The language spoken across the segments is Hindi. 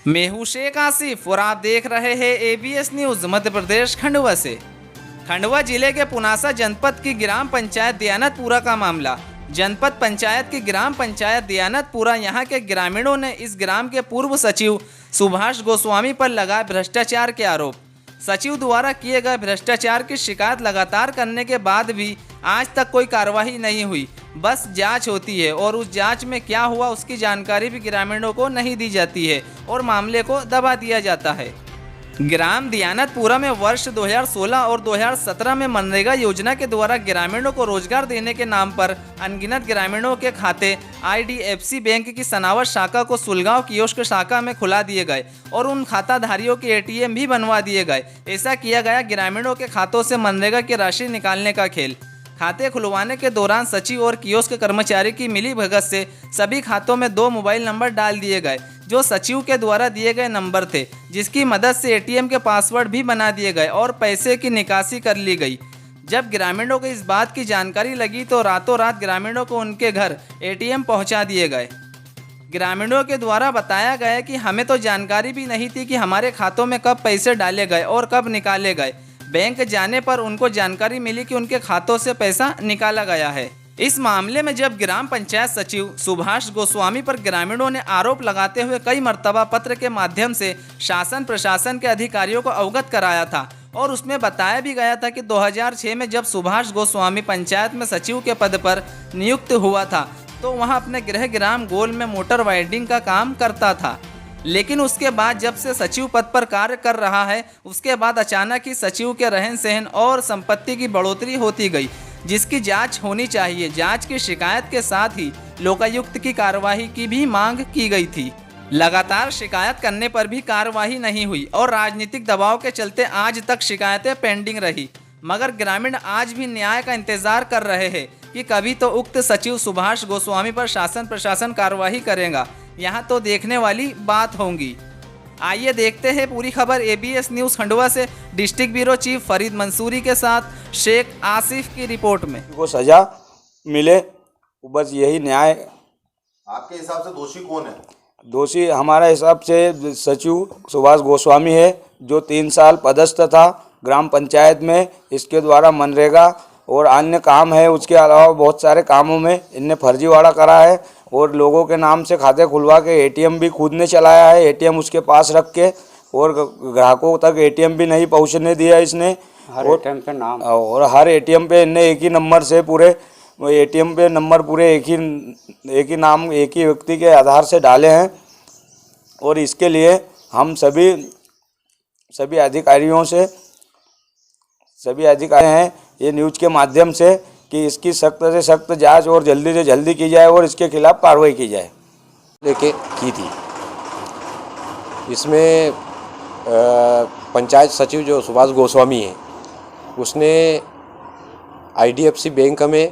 मैं शेख आसिफ और आप देख रहे हैं एबीएस न्यूज मध्य प्रदेश खंडवा से। खंडवा जिले के पुनासा जनपद की ग्राम पंचायत दयानतपुरा का मामला। जनपद पंचायत की ग्राम पंचायत दयानतपुरा यहाँ के ग्रामीणों ने इस ग्राम के पूर्व सचिव सुभाष गोस्वामी पर लगाए भ्रष्टाचार के आरोप। सचिव द्वारा किए गए भ्रष्टाचार की शिकायत लगातार करने के बाद भी आज तक कोई कार्रवाई नहीं हुई, बस जांच होती है और उस जांच में क्या हुआ उसकी जानकारी भी ग्रामीणों को नहीं दी जाती है और मामले को दबा दिया जाता है। ग्राम दयानतपुरा में वर्ष 2016 और 2017 में मनरेगा योजना के द्वारा ग्रामीणों को रोजगार देने के नाम पर अनगिनत ग्रामीणों के खाते आईडीएफसी बैंक की सनावत शाखा को सुलगांव कियोस्क शाखा में खुला दिए गए और उन खाताधारियों के एटीएम भी बनवा दिए गए। ऐसा किया गया ग्रामीणों के खातों से मनरेगा की राशि निकालने का खेल। खाते खुलवाने के दौरान सचिव और कियोस्क कर्मचारी की मिलीभगत से सभी खातों में 2 मोबाइल नंबर डाल दिए गए जो सचिव के द्वारा दिए गए नंबर थे, जिसकी मदद से एटीएम के पासवर्ड भी बना दिए गए और पैसे की निकासी कर ली गई। जब ग्रामीणों को इस बात की जानकारी लगी तो रातों रात ग्रामीणों को उनके घर एटीएम पहुंचा दिए गए। ग्रामीणों के द्वारा बताया गया कि हमें तो जानकारी भी नहीं थी कि हमारे खातों में कब पैसे डाले गए और कब निकाले गए। बैंक जाने पर उनको जानकारी मिली कि उनके खातों से पैसा निकाला गया है। इस मामले में जब ग्राम पंचायत सचिव सुभाष गोस्वामी पर ग्रामीणों ने आरोप लगाते हुए कई मर्तबा पत्र के माध्यम से शासन प्रशासन के अधिकारियों को अवगत कराया था और उसमें बताया भी गया था कि 2006 में जब सुभाष गोस्वामी पंचायत में सचिव के पद पर नियुक्त हुआ था तो वहां अपने गृह ग्राम गोल में मोटर वाइडिंग का काम करता था। लेकिन उसके बाद जब से सचिव पद पर कार्य कर रहा है उसके बाद अचानक ही सचिव के रहन सहन और संपत्ति की बढ़ोतरी होती गई, जिसकी जांच होनी चाहिए। जांच की शिकायत के साथ ही लोकायुक्त की कार्यवाही की भी मांग की गई थी। लगातार शिकायत करने पर भी कार्यवाही नहीं हुई और राजनीतिक दबाव के चलते आज तक शिकायतें पेंडिंग रही, मगर ग्रामीण आज भी न्याय का इंतजार कर रहे हैं कि कभी तो उक्त सचिव सुभाष गोस्वामी पर शासन प्रशासन कार्यवाही करेगा। यहाँ तो देखने वाली बात होगी। आइए देखते हैं पूरी खबर एबीएस न्यूज़ खंडवा से district bureau chief Farid Mansuri के साथ शेख आसिफ की रिपोर्ट में। को सजा मिले, बस यही न्याय। आपके हिसाब से दोषी कौन है? दोषी हमारे हिसाब से सचिव सुभाष गोस्वामी है, जो 3 साल पदस्थ था ग्राम पंचायत में। इसके द्वारा मनरेगा और अन्य काम है, उसके अलावा बहुत सारे कामों में इनने फर्जीवाड़ा करा है और लोगों के नाम से खाते खुलवा के एटीएम भी खुद ने चलाया है, एटीएम उसके पास रख के, और ग्राहकों तक एटीएम भी नहीं पहुंचने दिया इसने। हर एटीएम पे नाम और हर एटीएम पे इनने एक ही नंबर से पूरे एटीएम पे नंबर पूरे एक ही नाम एक ही व्यक्ति के आधार से डाले हैं। और इसके लिए हम सभी अधिकारी हैं ये न्यूज़ के माध्यम से कि इसकी सख्त से सख्त जांच और जल्दी से जल्दी की जाए और इसके खिलाफ कार्रवाई की जाए। लेके की थी इसमें पंचायत सचिव जो सुभाष गोस्वामी है उसने आईडीएफसी बैंक में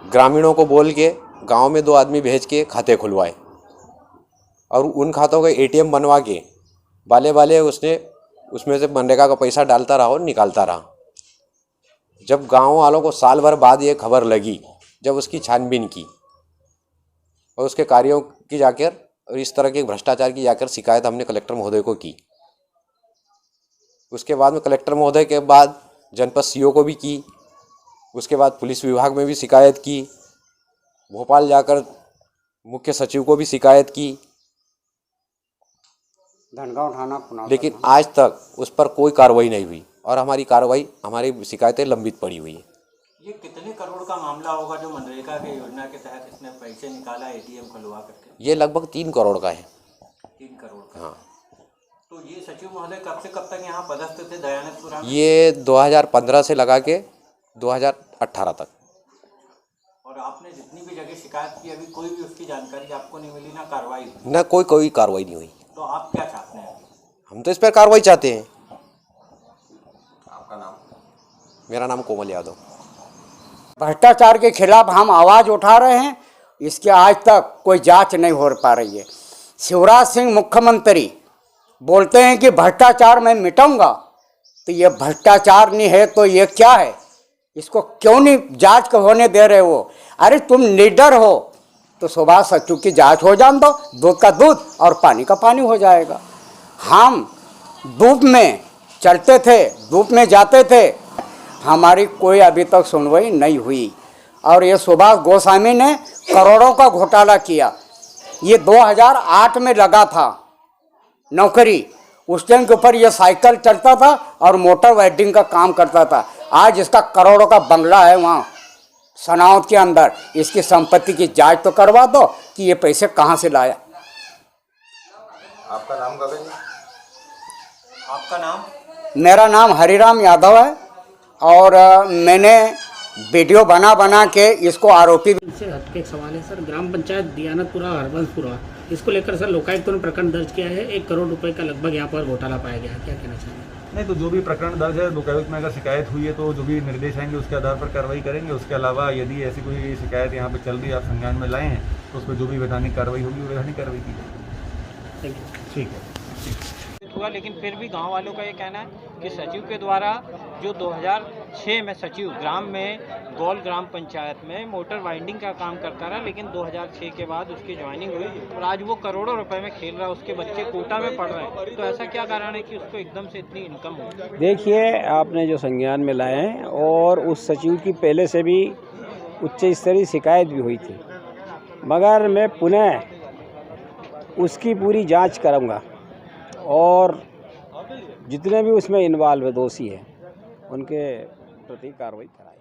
ग्रामीणों को बोल के गांव में 2 आदमी भेज के खाते खुलवाए और उन खातों का एटीएम बनवा के बाले उसने उसमें से मनरेगा का पैसा डालता रहा और निकालता रहा। जब गांव वालों को साल भर बाद ये खबर लगी, जब उसकी छानबीन की और उसके कार्यों की जाकर और इस तरह के भ्रष्टाचार की जाकर शिकायत हमने कलेक्टर महोदय को की। उसके बाद में कलेक्टर महोदय के बाद जनपद सीओ को भी की, उसके बाद पुलिस विभाग में भी शिकायत की, भोपाल जाकर मुख्य सचिव को भी शिकायत की, धनगांव थाना, लेकिन आज तक उस पर कोई कार्रवाई नहीं हुई और हमारी शिकायतें लंबित पड़ी हुई है। ये कितने करोड़ का मामला होगा जो मनरेगा के योजना के तहत इसने पैसे निकाला एटीएम खुलवा करके? ये लगभग 3 करोड़ का है। 3 करोड़ का? हाँ। तो ये सचिव महोदय कब से कब तक यहाँ पदस्थ थे दयानतपुरा में? ये 2015 से लगा के 2018 तक। और आपने जितनी भी जगह शिकायत की अभी कोई भी उसकी जानकारी आपको नहीं मिली, ना कार्रवाई हुई? न कोई कार्रवाई नहीं हुई। तो आप क्या चाहते हैं? हम तो इस पर कार्रवाई चाहते हैं। आपका नाम? मेरा नाम कोमल यादव। भ्रष्टाचार के खिलाफ हम आवाज़ उठा रहे हैं, इसके आज तक कोई जांच नहीं हो पा रही है। शिवराज सिंह मुख्यमंत्री बोलते हैं कि भ्रष्टाचार मैं मिटाऊंगा, तो ये भ्रष्टाचार नहीं है तो ये क्या है? इसको क्यों नहीं जांच होने दे रहे हो? अरे तुम लीडर हो, तो सुभाष सचिव की जांच हो जान दो, दूध का दूध और पानी का पानी हो जाएगा। हम धूप में चलते थे, धूप में जाते थे, हमारी कोई अभी तक सुनवाई नहीं हुई। और ये सुभाष गोस्वामी ने करोड़ों का घोटाला किया। ये 2008 में लगा था नौकरी, उस टाइम के ऊपर ये साइकिल चलता था और मोटर वेल्डिंग का काम करता था। आज इसका करोड़ों का बंगला है वहाँ सनावत के अंदर। इसकी संपत्ति की जांच तो करवा दो कि ये पैसे कहाँ से लाया। आपका नाम काका जी? आपका नाम? मेरा नाम हरिराम यादव है और मैंने वीडियो बना के इसको आरोपी। से हटके एक सवाल है सर, ग्राम पंचायत दियानतपुरा हरबंसपुरा, इसको लेकर सर लोकायुक्त ने प्रकरण दर्ज किया है। 1 करोड़ रुपए का लगभग यहाँ पर घोटाला पाया गया है, क्या कहना चाहिए? नहीं, तो जो भी प्रकरण दर्ज है लोकायुक्त में अगर शिकायत हुई है तो जो भी निर्देश आएंगे उसके आधार पर कार्रवाई करेंगे। उसके अलावा यदि ऐसी कोई शिकायत यहाँ पर चल रही है, आप संज्ञान में लाए हैं, तो उस पर जो भी वैधानिक कार्रवाई होगी वो वैधानिक कार्रवाई की जाएगी। Thank you. ठीक है। हुआ, लेकिन फिर भी गांव वालों का ये कहना है कि सचिव के द्वारा जो 2006 में सचिव ग्राम में गौल ग्राम पंचायत में मोटर वाइंडिंग का काम करता रहा, लेकिन 2006 के बाद उसकी ज्वाइनिंग हुई और आज वो करोड़ों रुपए में खेल रहा है, उसके बच्चे कोटा में पढ़ रहे हैं। तो ऐसा क्या कारण है कि उसको एकदम से इतनी इनकम हो? देखिए, आपने जो संज्ञान में लाए हैं और उस सचिव की पहले से भी उच्च स्तरीय शिकायत भी हुई थी, मगर मैं पुनः उसकी पूरी जांच करूंगा और जितने भी उसमें इन्वॉल्व है, दोषी है, उनके प्रति कार्रवाई कराएंगे।